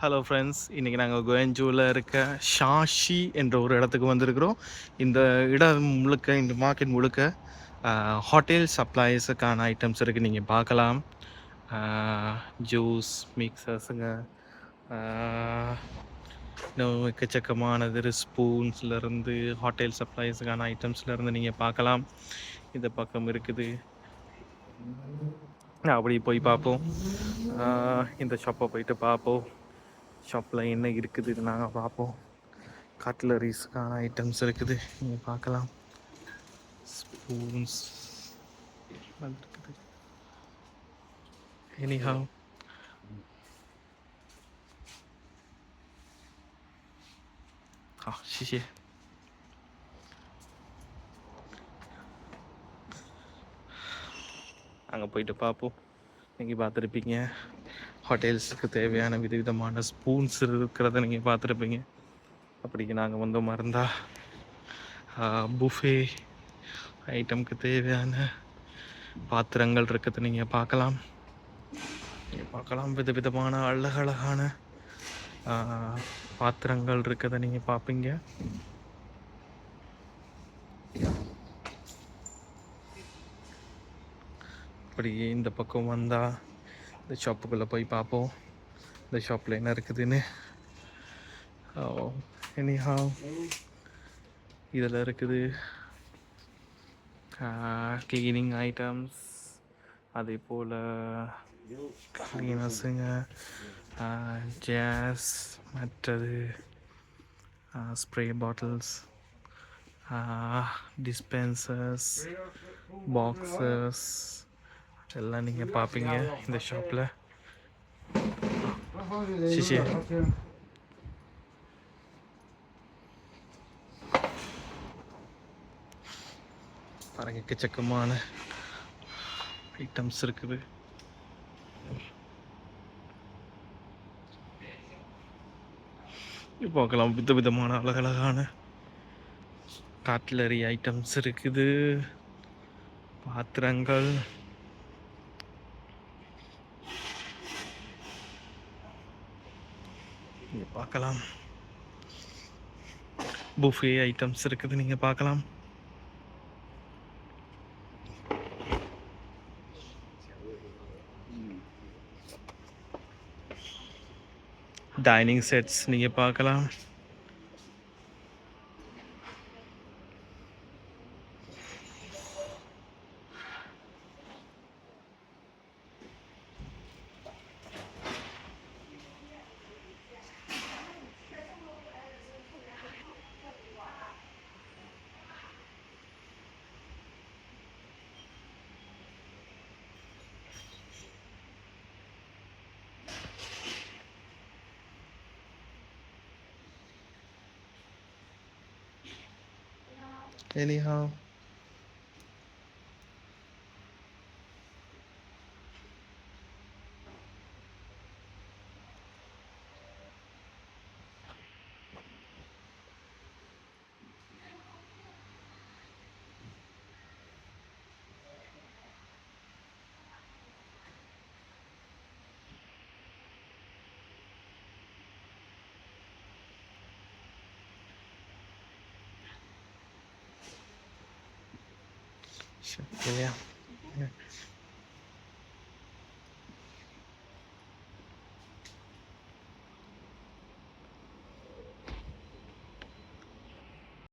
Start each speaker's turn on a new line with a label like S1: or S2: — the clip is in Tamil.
S1: ஹலோ ஃப்ரெண்ட்ஸ், இன்றைக்கி நாங்கள் குவென்ஜூவில் இருக்க ஷாஷி என்ற ஒரு இடத்துக்கு வந்திருக்கிறோம். இந்த இடம் முழுக்க, இந்த மார்க்கெட் முழுக்க ஹோட்டல் சப்ளைஸுக்கான ஐட்டம்ஸ் இருக்குது. நீங்கள் பார்க்கலாம். ஜூஸ் மிக்சர்ஸுங்க, இன்னும் எக்கச்சக்கமானது ஸ்பூன்ஸ்லேருந்து ஹோட்டல் சப்ளைஸுக்கான ஐட்டம்ஸ்லேருந்து நீங்கள் பார்க்கலாம். இந்த பக்கம் இருக்குது. அப்படி போய் பார்ப்போம். இந்த ஷாப்பை போயிட்டு பார்ப்போம். ஷாப்பில் என்ன இருக்குது நாங்கள் பார்ப்போம். கட்லரிஸ்க்கான ஐட்டம்ஸ் இருக்குது, நீங்கள் பார்க்கலாம். ஸ்பூன்ஸ் இருக்குது. எனிஹவ் ஷிஷே அங்கே போயிட்டு பார்ப்போம். நீங்கள் பார்த்துருப்பீங்க, ஹோட்டல்ஸுக்கு தேவையான விதவிதமான ஸ்பூன்ஸ் இருக்கிறத நீங்கள் பார்த்துருப்பீங்க. அப்படி நாங்கள் வந்து மறந்தா புஃபே ஐட்டம்க்கு தேவையான பாத்திரங்கள் இருக்கிறத நீங்கள் பார்க்கலாம். விதவிதமான அழகழகான பாத்திரங்கள் இருக்கிறத நீங்கள் பார்ப்பீங்க. அப்படி இந்த பக்கம் வந்தால் இந்த ஷாப்புக்குள்ளே போய் பார்ப்போம், இந்த ஷாப்பில் என்ன இருக்குதுன்னு. எனிஹவ் இதில் இருக்குது க்ளீனிங் ஐட்டம்ஸ், அதே போல் க்ளீனர்ஸுங்க, ஜாஸ், மற்றது ஸ்ப்ரே பாட்டில்ஸ், டிஸ்பென்சர்ஸ், பாக்ஸஸ் எல்லாம் நீங்கள் பார்ப்பீங்க இந்த ஷாப்பில். சிஷே பாருங்க, எக்கச்சக்கமான ஐட்டம்ஸ் இருக்குது. பார்க்கலாம், விதவிதமான அழகழகான கட்லரி ஐட்டம்ஸ் இருக்குது, பாத்திரங்கள். நீங்கள் பார்க்கலாம், புஃபே ஐட்டம்ஸ் இருக்குது, நீங்கள் பார்க்கலாம். டைனிங் செட்ஸ் நீங்கள் பார்க்கலாம். Anyhow, yeah.